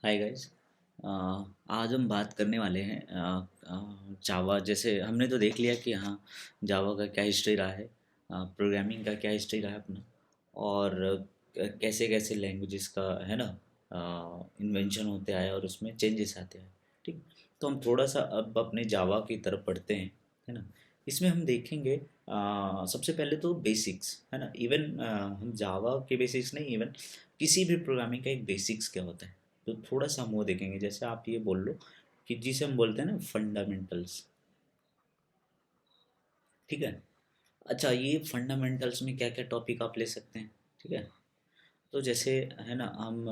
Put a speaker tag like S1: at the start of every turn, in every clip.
S1: Hi guys. आज हम बात करने वाले हैं जावा। जैसे हमने तो देख लिया कि हाँ, जावा का क्या हिस्ट्री रहा है, प्रोग्रामिंग का क्या हिस्ट्री रहा है अपना, और कैसे कैसे लैंग्वेजेस का है ना इन्वेंशन होते आए और उसमें चेंजेस आते आए। ठीक। तो हम थोड़ा सा अब अपने जावा की तरफ पढ़ते हैं, है ना। इसमें हम देखेंगे सबसे पहले तो बेसिक्स, है ना। इवन हम जावा के बेसिक्स नहीं, इवन किसी भी प्रोग्रामिंग का एक बेसिक्स क्या होता है, तो थोड़ा सा हम वो देखेंगे। जैसे आप ये बोल लो कि जिसे हम बोलते हैं ना फंडामेंटल्स। ठीक है। अच्छा, ये फंडामेंटल्स में क्या क्या टॉपिक आप ले सकते हैं। ठीक है। तो जैसे है ना, हम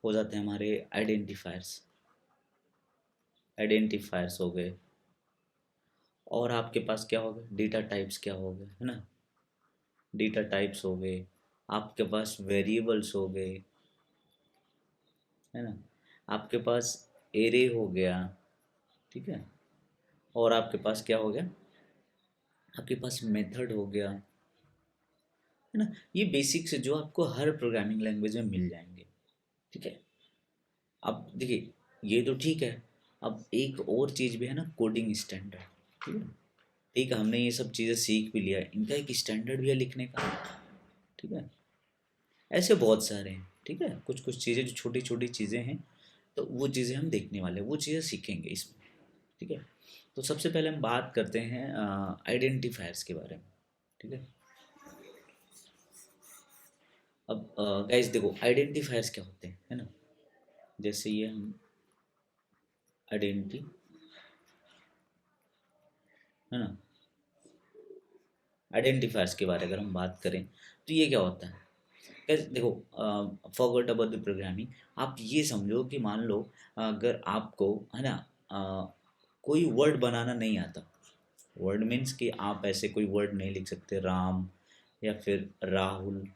S1: हो जाते हैं हमारे आइडेंटिफायर्स। आइडेंटिफायर्स हो गए, और आपके पास क्या हो गए, डेटा टाइप्स क्या हो गए, है ना। डेटा टाइप्स हो गए, आपके पास वेरिएबल्स हो गए, है ना। आपके पास एरे हो गया। ठीक है। और आपके पास क्या हो गया, आपके पास मेथड हो गया, है ना। ये बेसिक्स है जो आपको हर प्रोग्रामिंग लैंग्वेज में मिल जाएंगे। ठीक है। अब देखिए, ये तो ठीक है। अब एक और चीज़ भी है ना, कोडिंग स्टैंडर्ड। ठीक है। ठीक है, हमने ये सब चीज़ें सीख भी लिया है, इनका एक स्टैंडर्ड भी है लिखने का। ठीक है। ऐसे बहुत सारे हैं। ठीक है, कुछ कुछ चीज़ें जो छोटी छोटी चीज़ें हैं, तो वो चीज़ें हम देखने वाले हैं, वो चीज़ें सीखेंगे इसमें। ठीक है। तो सबसे पहले हम बात करते हैं आइडेंटिफायर्स के बारे में। ठीक है। अब गाइस देखो, आइडेंटिफायर्स क्या होते हैं, है ना। जैसे ये हम आइडेंटिटी, है ना, आइडेंटिफायर्स के बारे में अगर हम बात करें तो ये क्या होता है। कैसे देखो, फॉरगॉट अबाउट द प्रोग्रामिंग। आप ये समझो कि मान लो अगर आपको, है ना, कोई वर्ड बनाना नहीं आता। वर्ड मीन्स कि आप ऐसे कोई वर्ड नहीं लिख सकते, राम या फिर राहुल।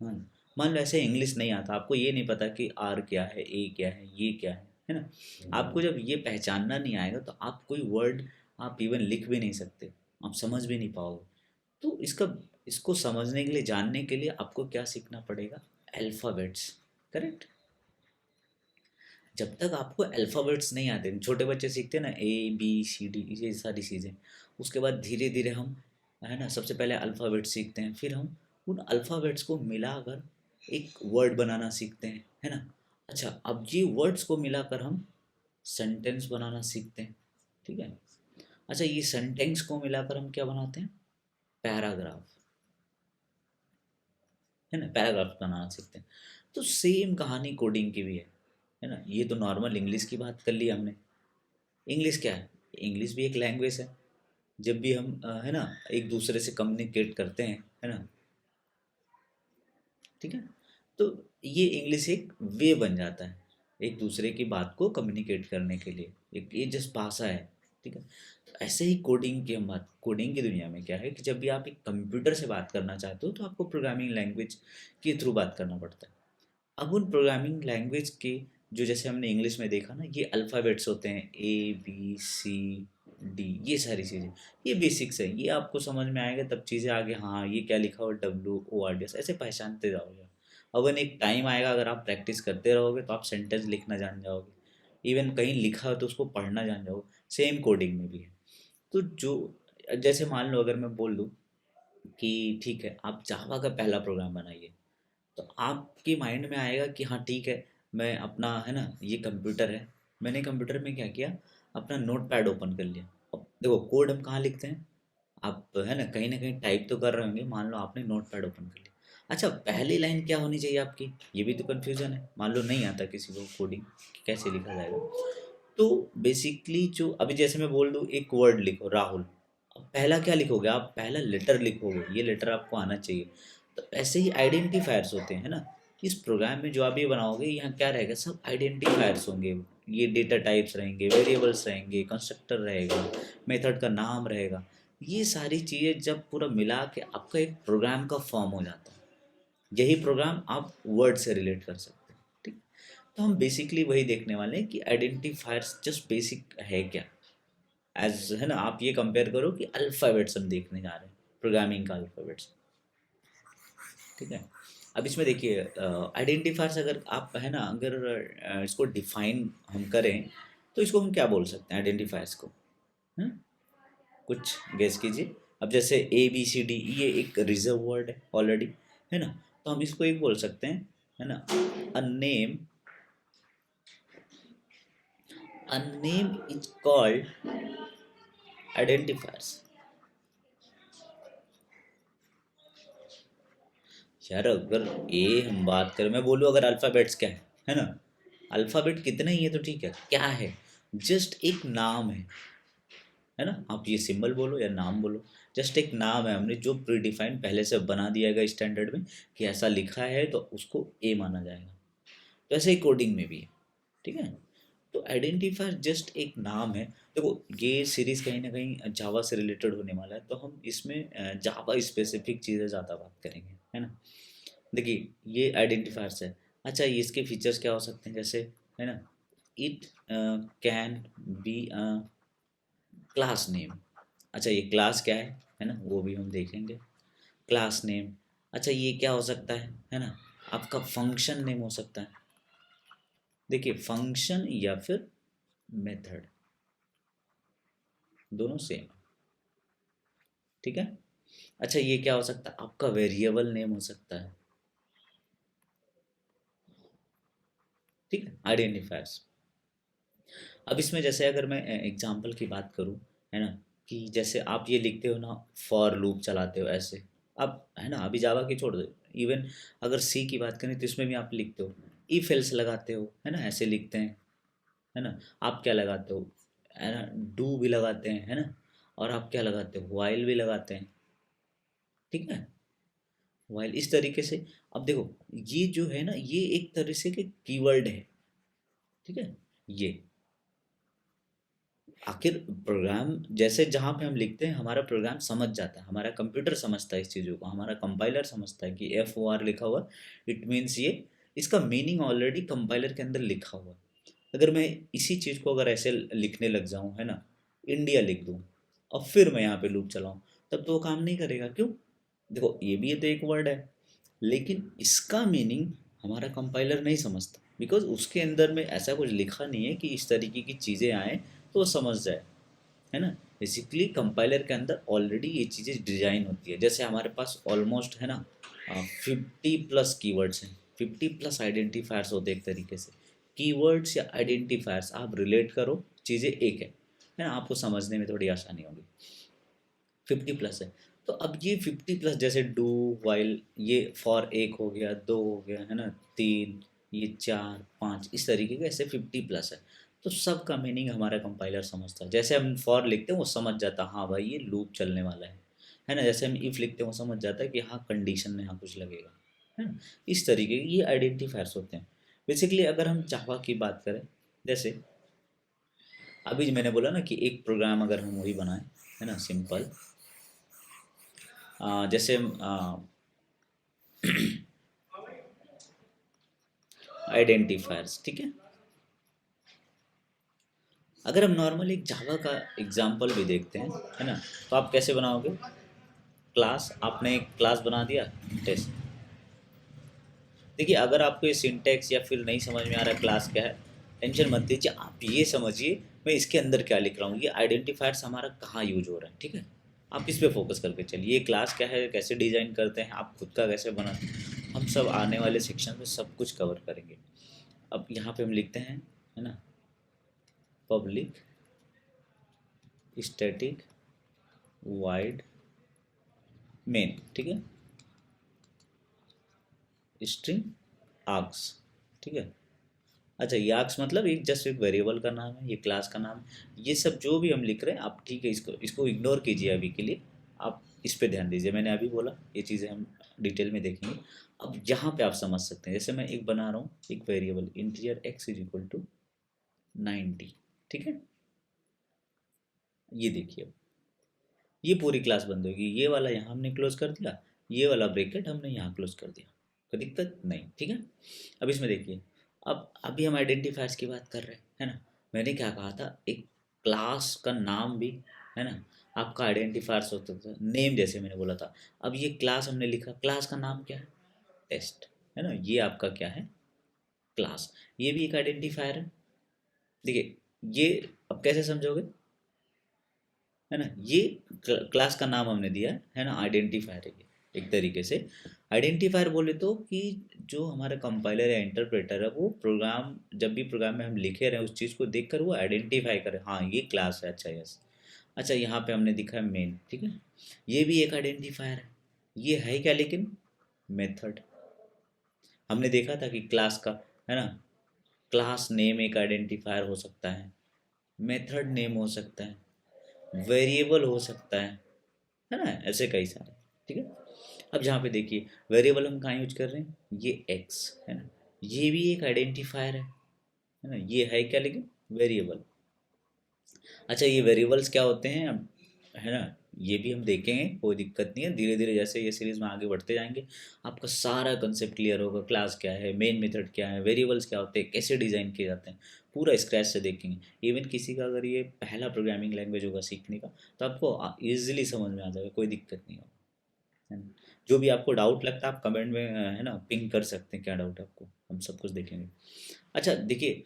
S1: हाँ। मान लो ऐसे इंग्लिश नहीं आता, आपको ये नहीं पता कि आर क्या है, ए क्या है, ये क्या है ना। आपको जब ये पहचानना नहीं आएगा तो आप कोई वर्ड आप इवन लिख भी नहीं सकते, आप समझ भी नहीं पाओगे। तो इसको समझने के लिए, जानने के लिए आपको क्या सीखना पड़ेगा, अल्फ़ाबेट्स। करेक्ट। जब तक आपको अल्फ़ाबेट्स नहीं आते, छोटे बच्चे सीखते हैं ना, ए बी सी डी, ये सारी चीज़ें। उसके बाद धीरे धीरे हम, है ना, सबसे पहले अल्फ़ाबेट्स सीखते हैं, फिर हम उन अल्फ़ाबेट्स को मिलाकर एक वर्ड बनाना सीखते हैं, है ना। अच्छा, अब ये वर्ड्स को मिलाकर हम सेंटेंस बनाना सीखते हैं। ठीक है। अच्छा, ये सेंटेंस को मिलाकर हम क्या बनाते हैं, पैराग्राफ, है ना, पैराग्राफ बनाना सीखते हैं। तो सेम कहानी कोडिंग की भी है ना। ये तो नॉर्मल इंग्लिश की बात कर ली हमने। इंग्लिश क्या है, इंग्लिश भी एक लैंग्वेज है। जब भी हम है ना, एक दूसरे से कम्युनिकेट करते हैं, है ना। ठीक है। तो ये इंग्लिश एक वे बन जाता है एक दूसरे की बात को कम्युनिकेट करने के लिए, एक ये जस्ट भाषा है। ठीक है। तो ऐसे ही कोडिंग की हम बात, कोडिंग की दुनिया में क्या है कि जब भी आप एक कंप्यूटर से बात करना चाहते हो तो आपको प्रोग्रामिंग लैंग्वेज के थ्रू बात करना पड़ता है। अब उन प्रोग्रामिंग लैंग्वेज के, जो जैसे हमने इंग्लिश में देखा ना, ये अल्फ़ाबेट्स होते हैं, ए बी सी डी, ये सारी चीज़ें, ये बेसिक्स है, ये आपको समझ में आएगा तब चीज़ें आगे, हाँ ये क्या लिखा हुआ, W O R D S, ऐसे पहचानते जाओगे। अवन एक टाइम आएगा, अगर आप प्रैक्टिस करते रहोगे तो आप सेंटेंस लिखना जान जाओगे, इवन कहीं लिखा हो तो उसको पढ़ना जान जाओगे। सेम कोडिंग में भी है। तो जो, जैसे मान लो अगर मैं बोल दूँ कि ठीक है, आप जावा का पहला प्रोग्राम बनाइए, तो आपके माइंड में आएगा कि हाँ ठीक है, मैं अपना, है ना, ये कंप्यूटर है, मैंने कंप्यूटर में क्या किया, अपना नोट पैड ओपन कर लिया। अब देखो, कोड हम कहाँ लिखते हैं, आप है ना कहीं टाइप तो कर रहे होंगे, मान लो आपने नोट पैड ओपन कर लिया। अच्छा, पहली लाइन क्या होनी चाहिए आपकी, ये भी तो कन्फ्यूज़न है। मान लो नहीं आता किसी को कोडिंग, कैसे लिखा जाएगा। तो बेसिकली जो अभी जैसे मैं बोल दूँ, एक वर्ड लिखो राहुल, अब पहला क्या लिखोगे, आप पहला लेटर लिखोगे, ये लेटर आपको आना चाहिए। तो ऐसे ही आइडेंटिफायर्स होते हैं, है ना। इस प्रोग्राम में जो आप ये बनाओगे, यहाँ क्या रहेगा, सब आइडेंटिफायर्स होंगे। ये डेटा टाइप्स रहेंगे, वेरिएबल्स रहेंगे, कंस्ट्रक्टर रहेगा, मेथड का नाम रहेगा। ये सारी चीज़ें जब पूरा मिला के आपका एक प्रोग्राम का फॉर्म हो जाता है। यही प्रोग्राम आप वर्ड से रिलेट कर सकते हैं। ठीक। तो हम बेसिकली वही देखने वाले हैं कि आइडेंटिफायर्स जस्ट बेसिक है क्या, एज, है ना। आप ये कंपेयर करो कि अल्फ़ाबेट्स हम देखने जा रहे हैं, प्रोग्रामिंग का अल्फ़ाबेट्स। ठीक है। अब इसमें देखिए आइडेंटिफायर्स अगर आप है ना, अगर इसको डिफाइन हम करें तो इसको हम क्या बोल सकते हैं आइडेंटिफायर्स को? हम्म? कुछ गेस कीजिए। अब जैसे ABCD ये एक रिजर्व वर्ड है ऑलरेडी, है ना, तो हम इसको एक बोल सकते हैं, है ना, a name, a name is called identifiers। यार अगर ये हम बात करें, मैं बोलूँ अगर अल्फ़ाबेट्स क्या है ना, अल्फ़ाबेट कितने ही है तो ठीक है, क्या है, जस्ट एक नाम है ना, आप ये सिंबल बोलो या नाम बोलो, जस्ट एक नाम है, हमने जो प्रीडिफाइन पहले से बना दिया गया स्टैंडर्ड में कि ऐसा लिखा है तो उसको ए माना जाएगा। तो ऐसे ही कोडिंग में भी है, ठीक है। तो आइडेंटिफायर जस्ट एक नाम है। देखो ये सीरीज़ कहीं ना कहीं जावा से रिलेटेड होने वाला है, तो हम इसमें जावा स्पेसिफिक चीज़ें ज़्यादा बात करेंगे, है ना। देखिए ये आइडेंटिफायर्स है। अच्छा ये इसके फीचर्स क्या हो सकते हैं, जैसे, है ना, it can be a class name. अच्छा ये क्लास क्या है ना, वो भी हम देखेंगे, क्लास नेम। अच्छा ये क्या हो सकता है ना, आपका फंक्शन नेम हो सकता है। देखिए फंक्शन या फिर मेथड, दोनों सेम, ठीक है। अच्छा ये क्या हो सकता है, आपका वेरिएबल नेम हो सकता है, ठीक है, आइडेंटिफायर्स। अब इसमें जैसे अगर मैं एग्जांपल की बात करूं, है ना, कि जैसे आप ये लिखते हो ना, फॉर लूप चलाते हो ऐसे, आप है ना, अभी जावा की छोड़ दो, इवन अगर सी की बात करें तो इसमें भी आप लिखते हो, इफ एल्स लगाते हो, है ना, ऐसे लिखते हैं, है ना। आप क्या लगाते हो, है ना, डू भी लगाते हैं, है ना, और आप क्या लगाते हो, वाइल भी लगाते हैं, ठीक है, वाइल इस तरीके से। अब देखो ये जो है ना, ये एक तरह से के कीवर्ड है, ठीक है, ये आखिर प्रोग्राम जैसे जहाँ पे हम लिखते हैं हमारा प्रोग्राम समझ जाता है, हमारा कंप्यूटर समझता है इस चीज़ों को, हमारा कंपाइलर समझता है कि FOR लिखा हुआ, इट मीन्स ये, इसका मीनिंग ऑलरेडी कंपाइलर के अंदर लिखा हुआ है। अगर मैं इसी चीज़ को अगर ऐसे लिखने लग जाऊँ, है ना, इंडिया लिख दूँ और फिर मैं यहाँ पे लूप चलाऊँ, तब तो वो काम नहीं करेगा। क्यों? देखो ये भी तो एक वर्ड है, लेकिन इसका मीनिंग हमारा कंपाइलर नहीं समझता, बिकॉज उसके अंदर में ऐसा कुछ लिखा नहीं है कि इस तरीके की चीज़ें आए तो वो समझ जाए, है ना। बेसिकली कंपाइलर के अंदर ऑलरेडी ये चीज़ें डिजाइन होती है, जैसे हमारे पास ऑलमोस्ट है ना 50+ कीवर्ड्स हैं, 50+ आइडेंटिफायर्स होते हैं एक तरीके से। कीवर्ड्स या आइडेंटिफायर्स आप रिलेट करो, चीज़ें एक है ना, आपको समझने में थोड़ी आसानी होगी। 50+ है, तो अब ये 50+, जैसे डू, वाइल, ये फॉर एक हो गया, दो हो गया, है ना, तीन, ये चार, पाँच, इस तरीके के ऐसे 50+ है। तो सब का मीनिंग हमारा कंपाइलर समझता है, जैसे हम फॉर लिखते हैं वो समझ जाता है हाँ भाई ये लूप चलने वाला है ना, जैसे हम इफ़ लिखते हैं वो समझ जाता है कि हाँ कंडीशन में हाँ कुछ लगेगा, है ना। इस तरीके के ये आइडेंटिफायर्स होते हैं। बेसिकली अगर हम जावा की बात करें, जैसे अभी मैंने बोला ना कि एक प्रोग्राम अगर हम वही बनाएं, है ना, सिंपल, जैसे आइडेंटिफायर्स, ठीक है। अगर हम नॉर्मल एक जावा का एग्जांपल भी देखते हैं, है ना, तो आप कैसे बनाओगे, क्लास, आपने एक क्लास बना दिया, टेस्ट। देखिए अगर आपको ये सिंटैक्स या फिर नहीं समझ में आ रहा है क्लास क्या है, टेंशन मत लीजिए, आप ये समझिए मैं इसके अंदर क्या लिख रहा हूँ, ये आइडेंटिफायर्स हमारा कहाँ यूज हो रहा है, ठीक है। आप इस पे फोकस करके चलिए, ये क्लास क्या है, कैसे डिजाइन करते हैं, आप खुद का कैसे बनाते हैं, हम सब आने वाले सेक्शन में सब कुछ कवर करेंगे। अब यहाँ पे हम लिखते हैं, है ना, पब्लिक स्टैटिक वाइड मेन, ठीक है, स्ट्रिंग आर्क्स, ठीक है। अच्छा ये आर्क्स मतलब एक जस्ट एक वेरिएबल का नाम है, ये क्लास का नाम है, ये सब जो भी हम लिख रहे हैं आप, ठीक है, इसको इसको इग्नोर कीजिए अभी के लिए, आप इस पे ध्यान दीजिए, मैंने अभी बोला ये चीज़ें हम डिटेल में देखेंगे। अब यहाँ पे आप समझ सकते हैं, जैसे मैं एक बना रहा हूँ एक वेरिएबल इंटीजर x = 90, ठीक है। ये देखिए अब ये पूरी क्लास बंद होगी, ये वाला यहाँ हमने क्लोज कर दिया, ये वाला ब्रेकेट हमने यहाँ क्लोज कर दिया, कोई दिक्कत नहीं, ठीक है। अब इसमें देखिए, अब अभी हम आइडेंटिफायर्स की बात कर रहे हैं, है ना, मैंने क्या कहा था, एक क्लास का नाम भी, है ना, आपका आइडेंटिफायर्स होता था, नेम जैसे मैंने बोला था। अब ये क्लास हमने लिखा, क्लास का नाम क्या है, टेस्ट, है ना, ये आपका क्या है, क्लास। ये भी एक आइडेंटिफायर है। देखिए ये अब कैसे समझोगे, है ना, ये क्लास का नाम हमने दिया है ना, आइडेंटिफायर है ये एक तरीके से। आइडेंटिफायर बोले तो कि जो हमारा कंपाइलर या इंटरप्रेटर है वो प्रोग्राम, जब भी प्रोग्राम में हम लिखे रहे हैं उस चीज़ को देखकर वो आइडेंटिफाई करे, हाँ ये क्लास है, अच्छा यस। अच्छा यहाँ पे हमने दिखा है मेन, ठीक है, ये भी एक आइडेंटिफायर है। ये है क्या लेकिन, मेथड। हमने देखा था कि क्लास का, है ना, क्लास नेम एक आइडेंटिफायर हो सकता है, मेथड नेम हो सकता है, वेरिएबल हो सकता है ना, ऐसे कई सारे। ठीक है, अब जहाँ पे देखिए वेरिएबल हम कहाँ यूज कर रहे हैं, ये एक्स है ना, ये भी एक आइडेंटिफायर है ना, ये है क्या लेकिन, वेरिएबल। अच्छा ये वेरिएबल्स क्या होते हैं अब, है ना, ये भी हम देखेंगे, कोई दिक्कत नहीं है, धीरे धीरे जैसे ये सीरीज में आगे बढ़ते जाएंगे आपका सारा कंसेप्ट क्लियर होगा, क्लास क्या है, मेन मेथड क्या है, वेरिएबल्स क्या होते हैं, कैसे डिज़ाइन किए जाते हैं, पूरा स्क्रैच से देखेंगे। इवन किसी का अगर ये पहला प्रोग्रामिंग लैंग्वेज होगा सीखने का तो आपको ईजिली समझ में आ जाएगा, कोई दिक्कत नहीं होगा, है ना। जो भी आपको डाउट लगता है आप कमेंट में है ना पिंग कर सकते हैं, क्या डाउट है आपको, हम सब कुछ देखेंगे। अच्छा देखिए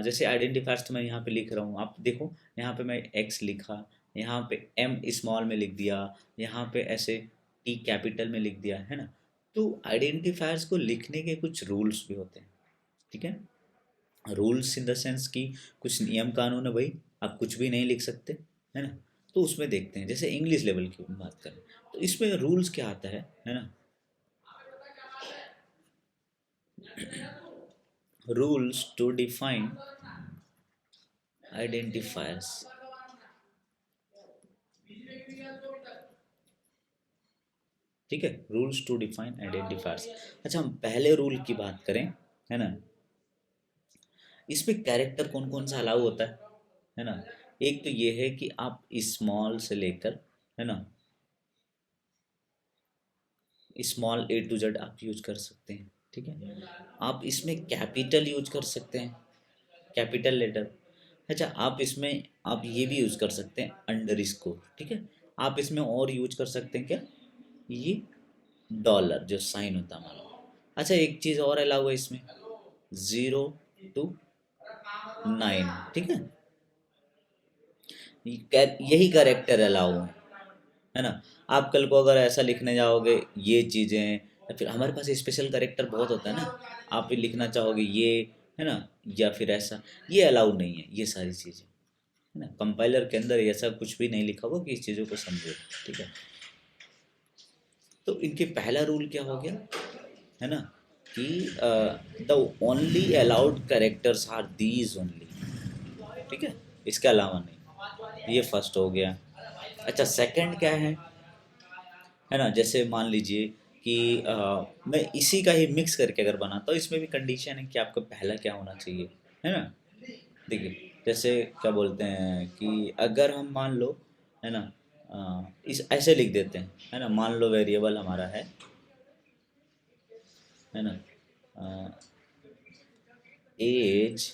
S1: जैसे आइडेंटिफायर्स तो मैं यहाँ पे लिख रहा हूँ, आप देखो यहाँ पे मैं एक्स लिखा, यहाँ पे एम स्मॉल में लिख दिया, यहाँ पे ऐसे टी कैपिटल में लिख दिया, है ना। तो आइडेंटिफायर्स को लिखने के कुछ रूल्स भी होते हैं, ठीक है। रूल्स इन द सेंस कि कुछ नियम कानून है भाई, आप कुछ भी नहीं लिख सकते, है ना। तो उसमें देखते हैं, जैसे इंग्लिश लेवल की बात करें तो इसमें रूल्स क्या आता है ना, रूल्स टू डिफाइन आइडेंटिफायर्स। ठीक है, रूल्स टू डिफाइन आइडेंटिफायर्स। अच्छा हम पहले रूल की बात करें, है ना, इसमें कैरेक्टर कौन कौन सा अलाउ होता है ना। एक तो ये है कि आप स्मॉल से लेकर, है ना, स्मॉल ए टू जेड आप यूज कर सकते हैं, ठीक है। आप इसमें कैपिटल यूज कर सकते हैं, कैपिटल लेटर। अच्छा आप इसमें आप ये भी यूज कर सकते हैं अंडर स्कोर, ठीक है। आप इसमें और यूज कर सकते हैं क्या, ये डॉलर जो साइन होता है हमारा। अच्छा एक चीज़ और अलाउ है इसमें, 0 to 9, ठीक है, यही करेक्टर अलाउ है ना। आप कल को अगर ऐसा लिखने जाओगे ये चीज़ें, या फिर हमारे पास स्पेशल करेक्टर बहुत होता है ना, आप ये लिखना चाहोगे ये, है ना, या फिर ऐसा, ये अलाउ नहीं है ये सारी चीज़ें, है ना। कंपाइलर के अंदर ऐसा कुछ भी नहीं लिखा होगा कि इस चीज़ों को समझो, ठीक है। तो इनके पहला रूल क्या हो गया, है ना, कि the only allowed characters are these only, ठीक है, इसके अलावा नहीं, ये फर्स्ट हो गया। अच्छा सेकंड क्या है ना, जैसे मान लीजिए कि मैं इसी का ही मिक्स करके अगर बनाता हूँ, इसमें भी कंडीशन है कि आपका पहला क्या होना चाहिए, है ना। देखिए जैसे क्या बोलते हैं कि अगर हम मान लो, है ना, इस ऐसे लिख देते हैं, है ना, मान लो वेरिएबल हमारा है ना, एज,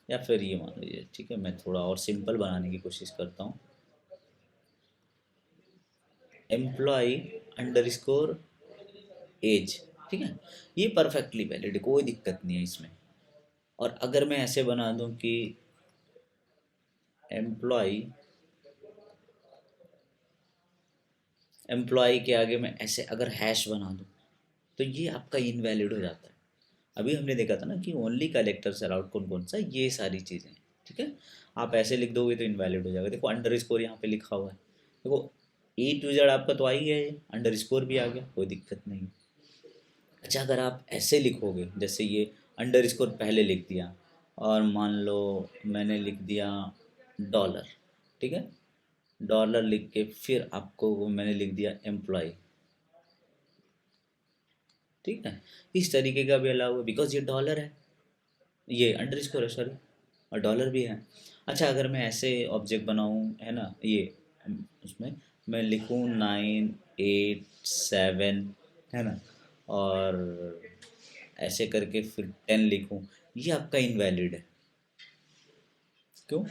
S1: या फिर ये मान लीजिए, ठीक है, मैं थोड़ा और सिंपल बनाने की कोशिश करता हूँ, एम्प्लॉय अंडर स्कोर एज, ठीक है। ये परफेक्टली वैलिड है, कोई दिक्कत नहीं है इसमें। और अगर मैं ऐसे बना दूं कि एम्प्लॉय, एम्प्लॉय के आगे मैं ऐसे अगर हैश बना दूं तो ये आपका इनवैलिड हो जाता है। अभी हमने देखा था ना कि ओनली कलेक्टर्स अलाउड कौन कौन सा, ये सारी चीज़ें, ठीक है। आप ऐसे लिख दोगे तो इनवैलिड हो जाएगा, देखो अंडर स्कोर यहाँ पे लिखा हुआ है, देखो ए टू जेड आपका तो आ ही है, अंडर स्कोर भी आ गया, कोई दिक्कत नहीं। अच्छा अगर आप ऐसे लिखोगे, जैसे ये अंडर स्कोर पहले लिख दिया और मान लो मैंने लिख दिया डॉलर, ठीक है, डॉलर लिख के फिर आपको वो मैंने लिख दिया एम्प्लॉय, ठीक है। इस तरीके का भी अलाउ है बिकॉज ये डॉलर है, ये अंडर स्कोर है सॉरी, और डॉलर भी है। अच्छा अगर मैं ऐसे ऑब्जेक्ट बनाऊँ, है ना, ये उसमें मैं लिखूँ 9 8 7, है ना, और ऐसे करके फिर 10 लिखूँ, ये आपका इनवैलिड है। क्यों,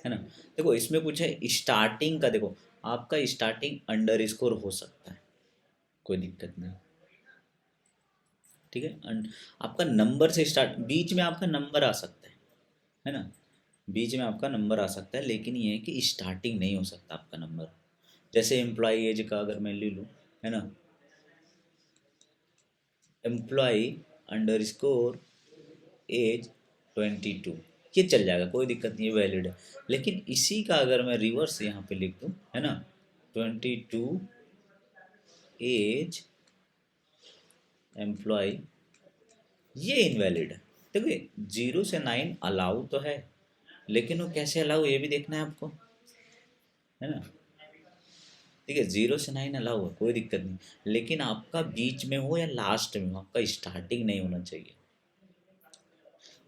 S1: है ना। देखो इसमें कुछ है स्टार्टिंग का, देखो आपका स्टार्टिंग अंडर स्कोर हो सकता है, कोई दिक्कत नहीं, ठीक है। एंड आपका नंबर से स्टार्ट, बीच में आपका नंबर आ सकता है ना, बीच में आपका नंबर आ सकता है, लेकिन ये है कि स्टार्टिंग नहीं हो सकता आपका नंबर। जैसे एम्प्लॉय एज का अगर मैं ले लूँ, है ना, एम्प्लॉय अंडर स्कोर एज 22, ये चल जाएगा, कोई दिक्कत नहीं है, वैलिड है। लेकिन इसी का अगर मैं रिवर्स यहाँ पे लिख दूँ, है ना, 22 एज एम्प्लॉय, ये इनवैलिड है। देखिए 0 से 9 अलाउ तो है, लेकिन वो कैसे अलाउ ये भी देखना है आपको, है ना। ठीक है, 0 से 9 अलाउ है, कोई दिक्कत नहीं, लेकिन आपका बीच में हो या लास्ट में हो, आपका स्टार्टिंग नहीं होना चाहिए।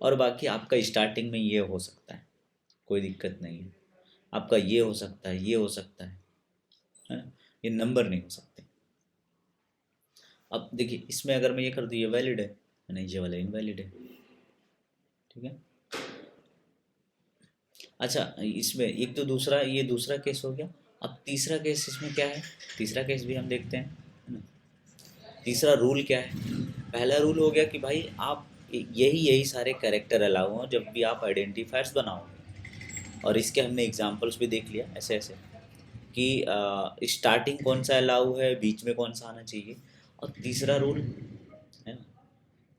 S1: और बाकी आपका स्टार्टिंग में ये हो सकता है, कोई दिक्कत नहीं है, आपका ये हो सकता है, ये हो सकता है ना, ये नंबर नहीं हो सकते। अब देखिए इसमें अगर मैं ये कर दूँ, ये वैलिड है, नहीं ये वाला इनवैलिड है, ठीक है। अच्छा, इसमें एक तो दूसरा, ये दूसरा केस हो गया। अब तीसरा केस इसमें क्या है, तीसरा केस भी हम देखते हैं, है ना। तीसरा रूल क्या है, पहला रूल हो गया कि भाई आप यही यही सारे कैरेक्टर अलाउ हों जब भी आप आइडेंटिफायर्स बनाओ। और इसके हमने एग्जांपल्स भी देख लिया ऐसे ऐसे कि स्टार्टिंग कौन सा अलाउ है, बीच में कौन सा आना चाहिए। और तीसरा रूल है ना,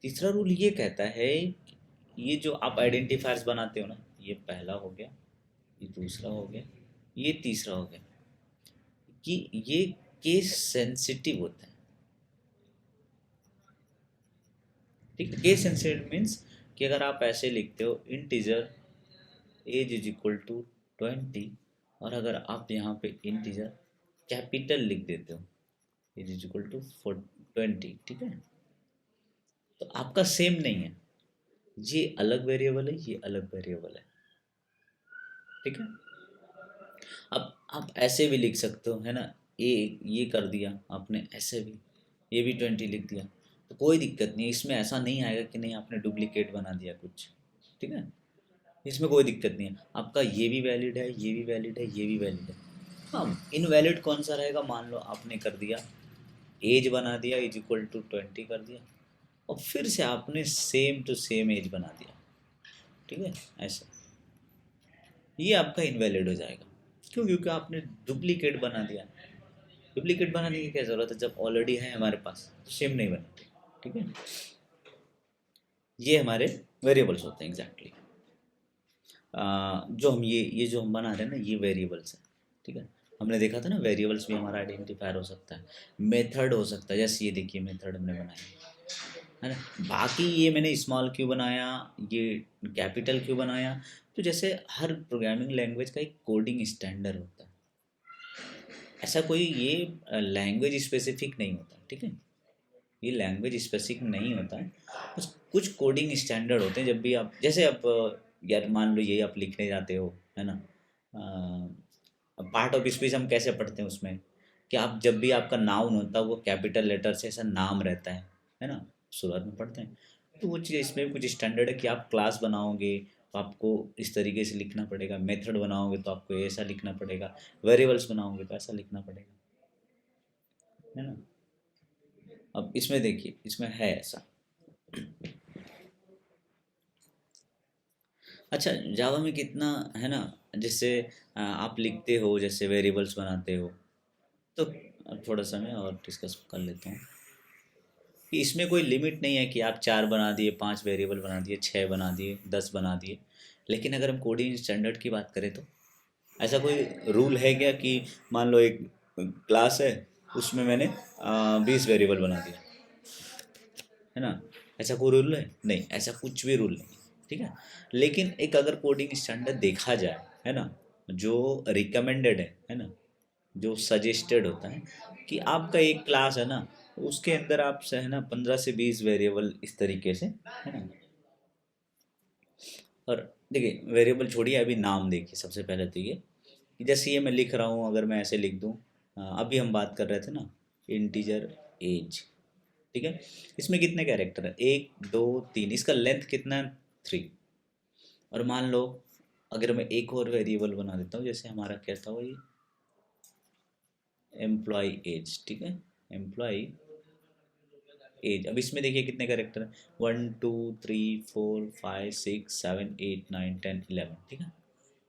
S1: तीसरा रूल ये कहता है कि ये जो आप आइडेंटिफायर्स बनाते हो ना, ये पहला हो गया, ये दूसरा हो गया, ये तीसरा हो गया, कि ये केस सेंसिटिव होता है। ठीक है, केस सेंसिटिव मीन्स कि अगर आप ऐसे लिखते हो integer as is equal to 20, और अगर आप यहाँ पे इंटीजर कैपिटल लिख देते हो एज इज इक्वल टू 20, ठीक है, तो आपका सेम नहीं है, ये अलग वेरिएबल है, ये अलग वेरिएबल है, ठीक है। अब आप ऐसे भी लिख सकते हो, है ना, ये कर दिया आपने, ऐसे भी ये भी 20 लिख दिया, तो कोई दिक्कत नहीं, इसमें ऐसा नहीं आएगा कि नहीं आपने डुप्लीकेट बना दिया कुछ, ठीक है, इसमें कोई दिक्कत नहीं है, आपका ये भी वैलिड है, ये भी वैलिड है, ये भी वैलिड है। हाँ, इनवैलिड कौन सा रहेगा, मान लो आपने कर दिया एज बना दिया इज इक्वल टू 20 कर दिया, और फिर से आपने सेम टू सेम एज बना दिया, ठीक है, ऐसा, ये आपका इनवैलिड हो जाएगा। क्यों, क्योंकि आपने डुप्लीकेट बना दिया। डुप्लीकेट बनाने की क्या ज़रूरत है, जब ऑलरेडी है हमारे पास तो सेम नहीं बनते, ठीक है। ये हमारे वेरिएबल्स होते हैं एग्जैक्टली, जो हम ये जो हम बना रहे हैं ना, ये वेरिएबल्स हैं, ठीक है। हमने देखा था ना, वेरिएबल्स भी हमारा आइडेंटिफायर हो सकता है, मेथड हो सकता है, जैसे ये देखिए मेथड हमने बनाया, है ना। बाकी ये मैंने स्मॉल क्यों बनाया, ये कैपिटल क्यों बनाया, तो जैसे हर प्रोग्रामिंग लैंग्वेज का एक कोडिंग स्टैंडर्ड होता है, ऐसा कोई ये लैंग्वेज स्पेसिफिक नहीं होता, ठीक है, ये लैंग्वेज स्पेसिफिक नहीं होता है, बस कुछ कोडिंग स्टैंडर्ड होते हैं। जब भी आप जैसे आप यार मान लो ये आप लिखने जाते हो, है ना, पार्ट ऑफ स्पीच हम कैसे पढ़ते हैं उसमें, कि आप जब भी आपका नाउन होता है वो कैपिटल लेटर से ऐसा नाम रहता है ना, शुरुआत में पढ़ते हैं। तो वो चीज़ इसमें भी कुछ स्टैंडर्ड है कि आप क्लास बनाओगे तो आपको इस तरीके से लिखना पड़ेगा, मेथड बनाओगे तो आपको ऐसा लिखना पड़ेगा, वेरिएबल्स बनाओगे तो ऐसा लिखना पड़ेगा, है ना। अब इसमें देखिए, इसमें है ऐसा। अच्छा, जावा में कितना है ना, जैसे आप लिखते हो, जैसे वेरिएबल्स बनाते हो, तो थोड़ा सा मैं और डिस्कस कर लेता हूँ कि इसमें कोई लिमिट नहीं है कि आप 4 बना दिए, 5 वेरिएबल बना दिए, 6 बना दिए, 10 बना दिए। लेकिन अगर हम कोडिंग स्टैंडर्ड की बात करें तो ऐसा कोई रूल है क्या कि मान लो एक क्लास है, उसमें मैंने 20 वेरिएबल बना दिया, है ना, ऐसा कोई रूल है? नहीं, ऐसा कुछ भी रूल नहीं, ठीक है। लेकिन एक अगर कोडिंग स्टैंडर्ड देखा जाए, है ना, जो रिकमेंडेड है ना, जो सजेस्टेड होता है कि आपका एक क्लास है ना, उसके अंदर आप से है ना 15 से 20 वेरिएबल इस तरीके से, है ना। और देखिए वेरिएबल छोड़िए, अभी नाम देखिए, सबसे पहले तो ये कि जैसे ये मैं लिख रहा हूँ, अगर मैं ऐसे लिख दूँ, अभी हम बात कर रहे थे ना, इंटीजर एज, ठीक है, इसमें कितने कैरेक्टर है, 1 2 3, इसका लेंथ कितना है, 3। और मान लो अगर मैं एक और वेरिएबल बना देता हूँ, जैसे हमारा क्या था, वही एम्प्लॉय एज, ठीक है, एम्प्लॉय एज। अब इसमें देखिए कितने कैरेक्टर हैं, 1 2 3 4 5 6 7 8 9 10 11, ठीक है,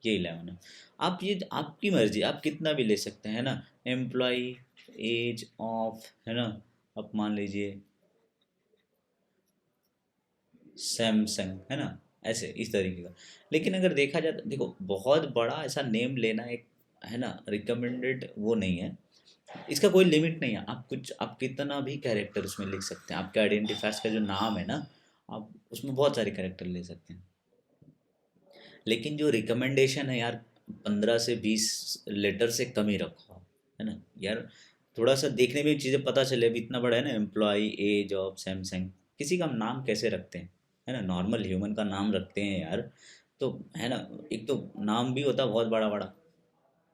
S1: ये 11 है। आप ये आपकी मर्जी, आप कितना भी ले सकते हैं ना। एम्प्लॉय एज ऑफ, है ना, आप मान लीजिए सैमसंग, है ना, ऐसे इस तरीके का। लेकिन अगर देखा जाए तो देखो बहुत बड़ा ऐसा नेम लेना एक, है ना, रिकमेंडेड वो नहीं है। इसका कोई लिमिट नहीं है, आप कुछ आप कितना भी कैरेक्टर उसमें लिख सकते हैं। आपके आइडेंटिफायर्स का जो नाम है ना, आप उसमें बहुत सारे कैरेक्टर ले सकते हैं। लेकिन जो रिकमेंडेशन है यार, 15 से 20 लेटर से कम ही रखो आप, है ना यार। थोड़ा सा देखने में चीज़ें पता चले। अभी इतना बड़ा है ना, एम्प्लॉय एज ऑफ सैमसंग, किसी का नाम कैसे रखते हैं, है ना, नॉर्मल ह्यूमन का नाम रखते हैं यार। तो है ना, एक तो नाम भी होता है बहुत बड़ा बड़ा,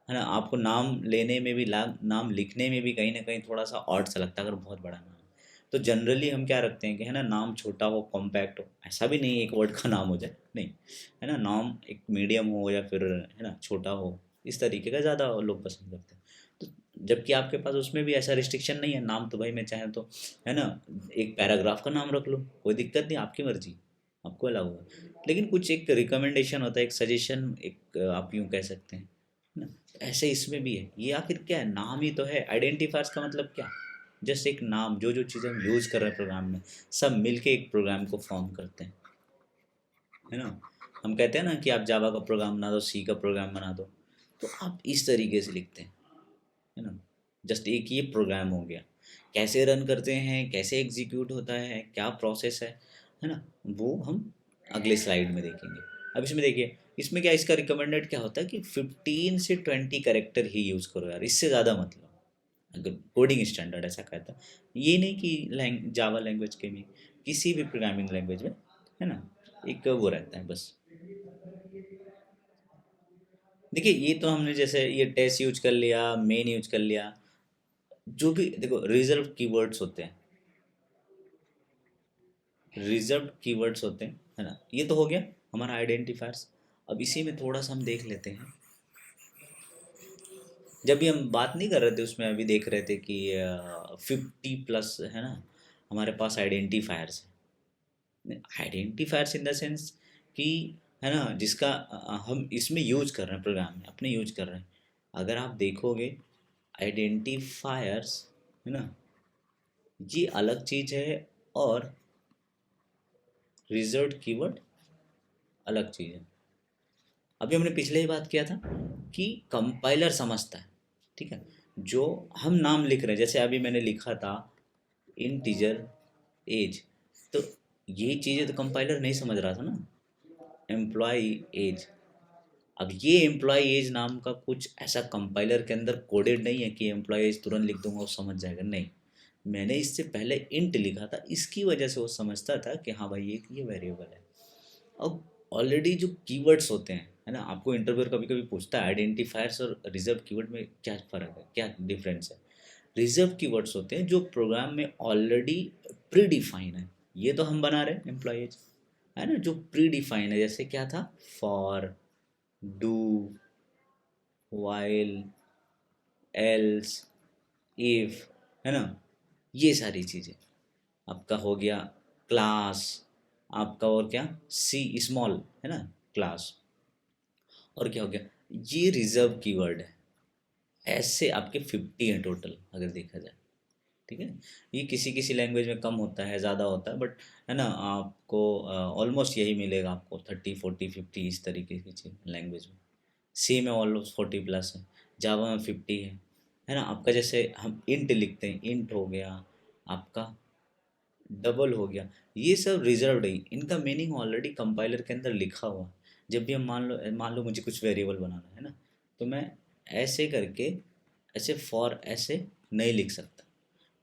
S1: है ना, आपको नाम लेने में भी नाम लिखने में भी कहीं ना कहीं थोड़ा सा ऑड सा लगता है अगर बहुत बड़ा नाम है। तो जनरली हम क्या रखते हैं कि, है ना, नाम छोटा हो, कॉम्पैक्ट हो, ऐसा भी नहीं एक वर्ड का नाम हो जाए, नहीं, है ना, नाम एक मीडियम हो या फिर, है ना, छोटा हो, इस तरीके का ज़्यादा लोग पसंद करते हैं। तो जबकि आपके पास उसमें भी ऐसा रिस्ट्रिक्शन नहीं है नाम, तो भाई मैं चाहे तो, है ना, एक पैराग्राफ का नाम रख लो, कोई दिक्कत नहीं, आपकी मर्जी, आपको अलाउ है। लेकिन कुछ एक रिकमेंडेशन होता है, एक सजेशन, एक आप यूँ कह सकते हैं ना। ऐसे इसमें भी है, ये आखिर क्या है, नाम ही तो है। आइडेंटिफायर्स का मतलब क्या, जस्ट एक नाम, जो जो चीज़ें हम यूज़ कर रहे हैं प्रोग्राम में, सब मिलके एक प्रोग्राम को फॉर्म करते हैं, है ना। हम कहते हैं ना कि आप जावा का प्रोग्राम बना दो, सी का प्रोग्राम बना दो, तो आप इस तरीके से लिखते हैं, है ना। जस्ट एक ये प्रोग्राम हो गया। कैसे रन करते हैं, कैसे एग्जीक्यूट होता है, क्या प्रोसेस है ना, वो हम अगले स्लाइड में देखेंगे। अब इसमें देखिए, इसमें क्या, इसका रिकमेंडेड क्या होता है कि 15 से 20 कैरेक्टर ही यूज़ करो यार, इससे ज़्यादा मत लो। अगर कोडिंग स्टैंडर्ड ऐसा कहता है, ये नहीं कि जावा लैंग्वेज के में, किसी भी प्रोग्रामिंग लैंग्वेज में, है ना, एक वो रहता है बस। देखिए ये तो हमने जैसे ये टेस्ट यूज कर लिया, मेन यूज कर लिया, जो भी देखो रिजर्व कीवर्ड्स होते हैं, रिजर्व कीवर्ड्स होते हैं, है ना, ये तो हो गया हमारा आइडेंटिफायर्स। अब इसी में थोड़ा सा हम देख लेते हैं। जब भी हम बात नहीं कर रहे थे उसमें, अभी देख रहे थे कि 50 प्लस, है ना, हमारे पास आइडेंटिफायर्स है। आइडेंटिफायर्स इन द सेंस कि, है ना, जिसका हम इसमें यूज कर रहे हैं, प्रोग्राम में अपने यूज कर रहे हैं। अगर आप देखोगे आइडेंटिफायर्स, है ना, ये अलग चीज है, और रिजर्व्ड कीवर्ड अलग चीज है। अभी हमने पिछले ही बात किया था कि कंपाइलर समझता है, ठीक है, जो हम नाम लिख रहे हैं, जैसे अभी मैंने लिखा था इंटीजर एज, तो ये चीज़ें तो कंपाइलर नहीं समझ रहा था ना, एम्प्लॉय एज। अब ये एम्प्लॉय एज नाम का कुछ ऐसा कंपाइलर के अंदर कोडेड नहीं है कि एम्प्लॉय एज तुरंत लिख दूंगा वो समझ जाएगा, नहीं। मैंने इससे पहले इंट लिखा था, इसकी वजह से वो समझता था कि हाँ भाई ये वेरिएबल है। अब ऑलरेडी जो कीवर्ड्स होते हैं, है ना, आपको इंटरव्यूअर कभी कभी पूछता है आइडेंटिफायर्स और रिजर्व कीवर्ड में क्या फ़र्क है, क्या डिफरेंस है। रिजर्व कीवर्ड्स होते हैं जो प्रोग्राम में ऑलरेडी प्री डिफाइन है, ये तो हम बना रहे हैं एम्प्लॉयज, है ना, जो प्री डिफाइन है, जैसे क्या था, for, do, while, else, if, है ना, ये सारी चीज़ें। आपका हो गया क्लास, आपका और क्या, सी स्मॉल, है ना, क्लास। और क्या हो गया, ये रिजर्व कीवर्ड है। ऐसे आपके 50 हैं टोटल अगर देखा जाए, ठीक है। ये किसी किसी लैंग्वेज में कम होता है, ज़्यादा होता है, बट, है ना, आपको ऑलमोस्ट यही मिलेगा, आपको 30 40 50 इस तरीके की चीज़ लैंग्वेज में। सी में ऑलमोस्ट 40 प्लस है, जावा में 50 है ना। आपका जैसे हम इंट लिखते हैं, इंट हो गया आपका, डबल हो गया, ये सब रिजर्व्ड है, इनका मीनिंग ऑलरेडी कंपाइलर के अंदर लिखा हुआ है। जब भी हम मान लो मुझे कुछ वेरिएबल बनाना है ना, तो मैं ऐसे करके, ऐसे फॉर ऐसे नहीं लिख सकता,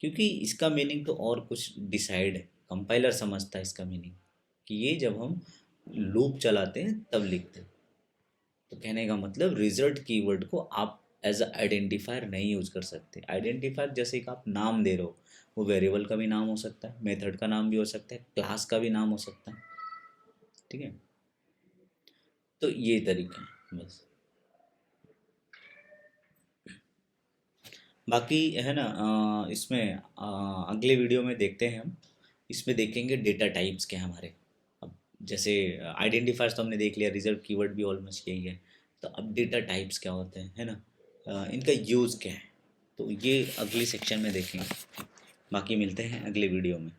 S1: क्योंकि इसका मीनिंग तो और कुछ डिसाइड है, कंपाइलर समझता है इसका मीनिंग, कि ये जब हम लूप चलाते हैं तब लिखते हैं। तो कहने का मतलब रिजल्ट कीवर्ड को आप एज अ आइडेंटिफायर नहीं यूज कर सकते। आइडेंटिफायर जैसे कि आप नाम दे रहे हो, वो वेरिएबल का भी नाम हो सकता है, मेथड का नाम भी हो सकता है, क्लास का भी नाम हो सकता है, ठीक है। तो ये तरीका है बस। बाकी है ना, इसमें अगले वीडियो में देखते हैं हम। इसमें देखेंगे डेटा टाइप्स क्या हैं हमारे। अब जैसे आइडेंटिफायर्स तो हमने देख लिया, रिजर्व कीवर्ड भी ऑलमोस्ट यही है। तो अब डेटा टाइप्स क्या होते हैं, है ना, इनका यूज़ क्या है, तो ये अगली सेक्शन में देखेंगे। बाकी मिलते हैं अगले वीडियो में।